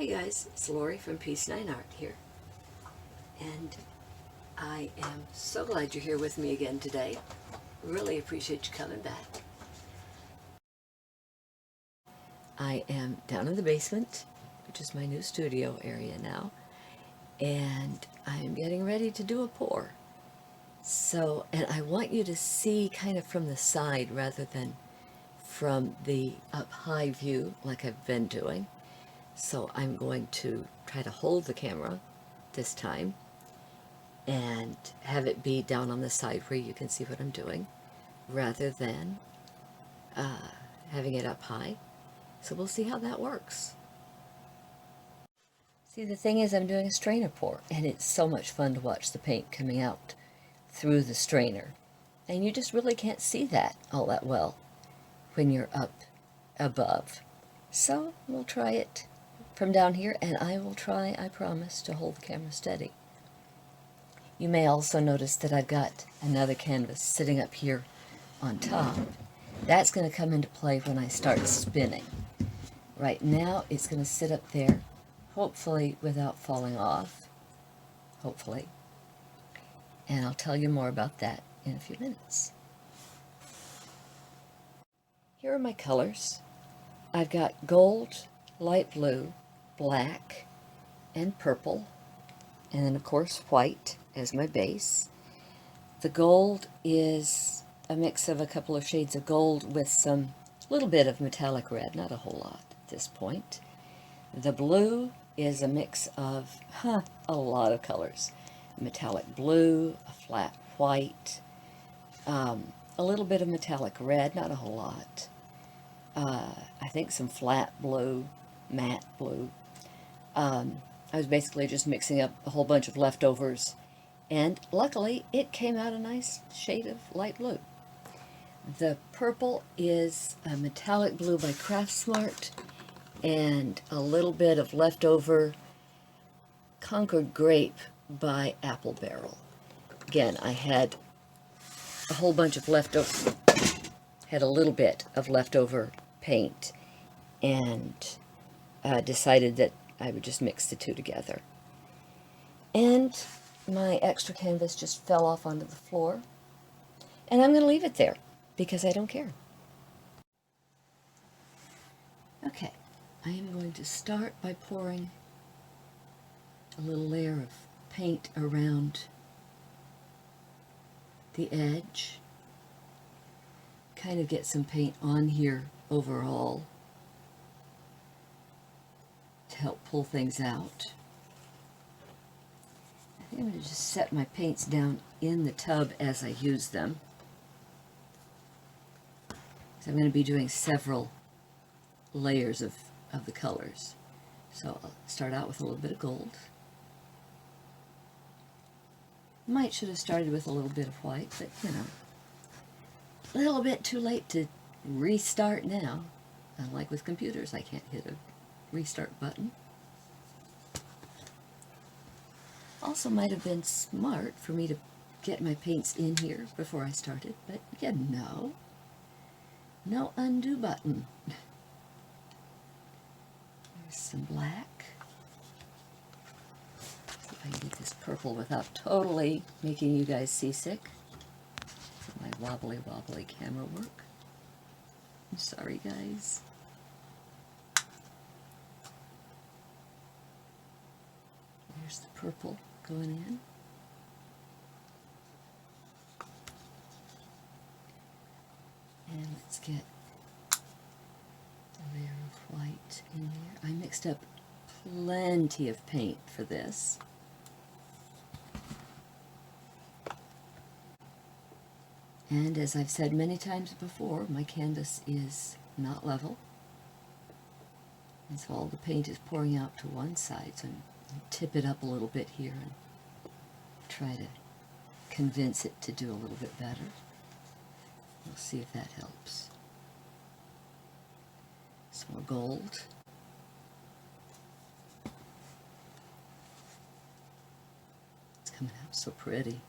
Hey guys, it's Lori from Peace 9 Art here, and I am so glad you're here with me again today. Really appreciate you coming back. I am down in the basement, which is my new studio area now, and I'm getting ready to do a pour. And I want you to see kind of from the side rather than from the up high view like I've been doing. So I'm going to try to hold the camera this time and have it be down on the side where you can see what I'm doing rather than having it up high. So we'll see how that works. See, the thing is I'm doing a strainer pour, and it's so much fun to watch the paint coming out through the strainer. And you just really can't see that all that well when you're up above. So we'll try it from down here, and I will try, I promise, to hold the camera steady. You may also notice that I've got another canvas sitting up here on top. That's going to come into play when I start spinning. Right now it's going to sit up there, hopefully without falling off, hopefully. And I'll tell you more about that in a few minutes. Here are my colors. I've got gold, light blue, black, and purple, and then of course white as my base. The gold is a mix of a couple of shades of gold with some little bit of metallic red, not a whole lot at this point. The blue is a mix of a lot of colors. Metallic blue, a flat white, a little bit of metallic red, not a whole lot. I think some flat blue, matte blue. I was basically just mixing up a whole bunch of leftovers, and luckily it came out a nice shade of light blue. The purple is a metallic blue by CraftSmart and a little bit of leftover Concord grape by Apple Barrel. Again, I had a whole bunch of leftover, had a little bit of leftover paint, and decided that I would just mix the two together. And my extra canvas just fell off onto the floor, and I'm going to leave it there because I don't care. Okay, I am going to start by pouring a little layer of paint around the edge. Kind of get some paint on here overall to help pull things out. I think I'm going to just set my paints down in the tub as I use them. So I'm going to be doing several layers of the colors. So I'll start out with a little bit of gold. Might should have started with a little bit of white, but you know, a little bit too late to restart now. Unlike with computers, I can't hit a restart button. Also might have been smart for me to get my paints in here before I started, but yeah, no undo button. There's some black. See if I can get this purple without totally making you guys seasick. My wobbly camera work. I'm sorry, guys. There's the purple going in. And let's get a layer of white in there. I mixed up plenty of paint for this. And as I've said many times before, my canvas is not level. And so all the paint is pouring out to one side. So I'm tip it up a little bit here and try to convince it to do a little bit better. We'll see if that helps. Some more gold. It's coming out so pretty.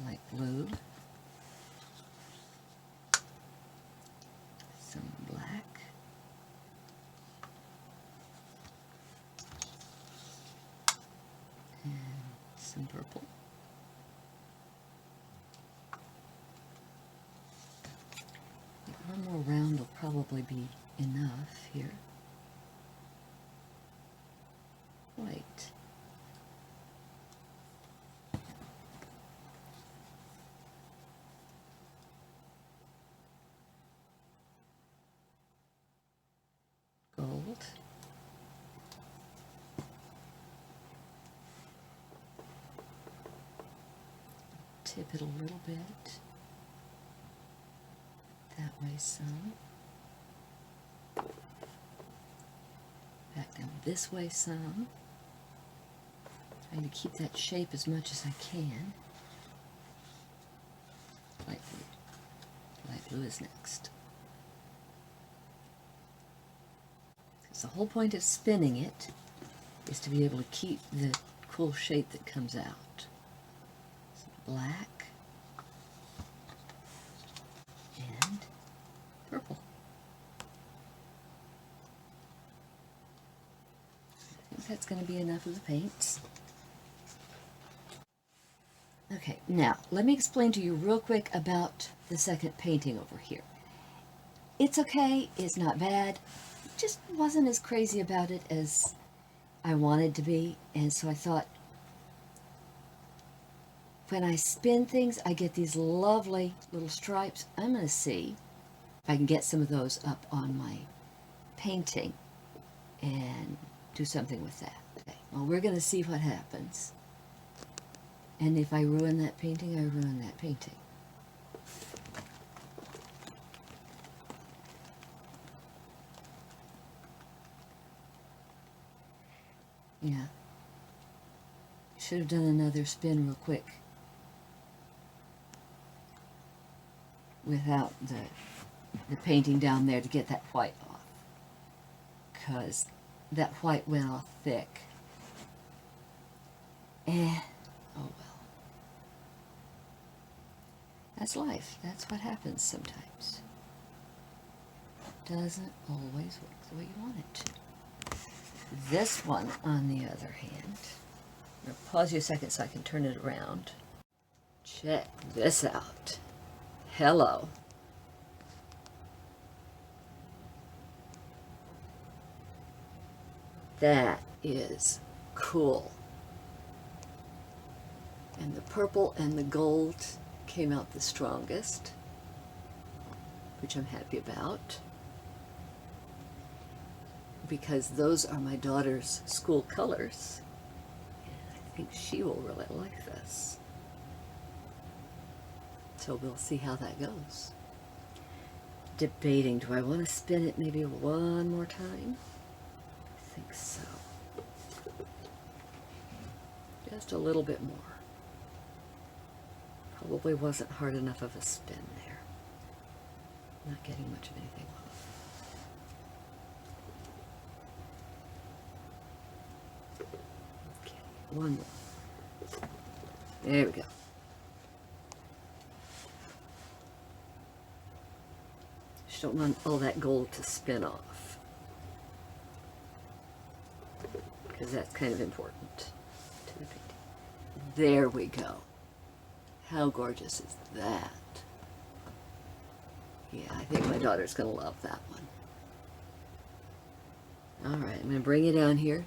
Light blue. Some black. some purple. One more round will probably be enough here. White. Gold. Tip it a little bit. That way some. Back down this way some. Trying to keep that shape as much as I can. Light blue. Light blue is next. Because the whole point of spinning it is to be able to keep the cool shape that comes out. Some black and purple. I think that's going to be enough of the paints. Okay, now let me explain to you real quick about the second painting over here. It's okay, it's not bad, just wasn't as crazy about it as I wanted to be, and so I thought when I spin things I get these lovely little stripes. I'm going to see if I can get some of those up on my painting and do something with that. Okay, well, we're going to see what happens. And if I ruin that painting, I ruin that painting. Yeah. Should have done another spin real quick without the painting down there to get that white off. Because that white went off thick. Oh well. That's life. That's what happens sometimes. Doesn't always work the way you want it to. This one, on the other hand, I'm going to pause you a second so I can turn it around. Check this out. Hello. That is cool. And the purple and the gold came out the strongest, which I'm happy about, because those are my daughter's school colors, and I think she will really like this. So we'll see how that goes. Debating, do I want to spin it maybe one more time? I think so. Just a little bit more. Probably wasn't hard enough of a spin there. Not getting much of anything off. Okay, one more. There we go. Just don't want all that gold to spin off, because that's kind of important to the painting. There we go. How gorgeous is that? Yeah, I think my daughter's going to love that one. Alright, I'm going to bring you down here.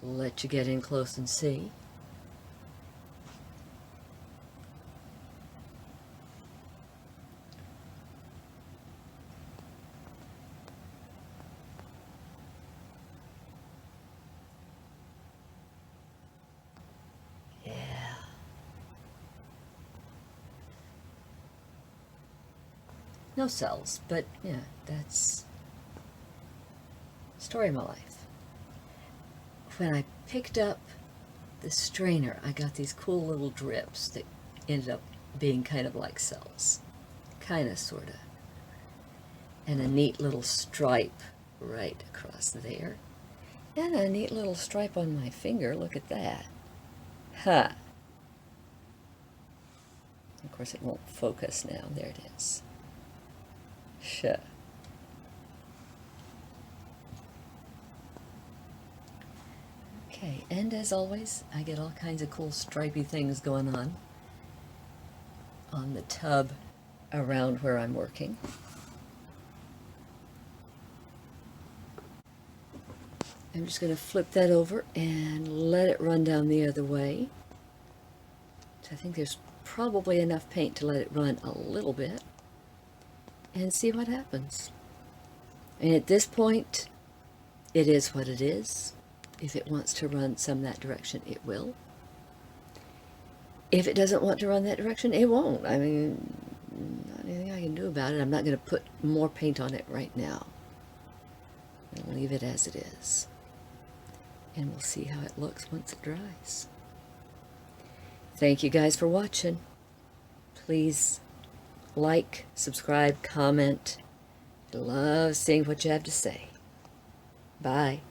Let you get in close and see. No cells, but yeah, that's the story of my life. When I picked up the strainer, I got these cool little drips that ended up being kind of like cells. Kind of, sort of. And a neat little stripe right across there. And a neat little stripe on my finger, look at that. Ha! Huh. Of course it won't focus now, there it is. Sure. Okay, Okay, and as always, I get all kinds of cool stripy things going on the tub around where I'm working. I'm just going to flip that over and let it run down the other way. So I think there's probably enough paint to let it run a little bit and see what happens. And at this point, it is what it is. If it wants to run some that direction, it will. If it doesn't want to run that direction, it won't. I mean, not anything I can do about it. I'm not going to put more paint on it right now. I'll leave it as it is. And we'll see how it looks once it dries. Thank you guys for watching. Please like, subscribe, comment. I love seeing what you have to say. Bye.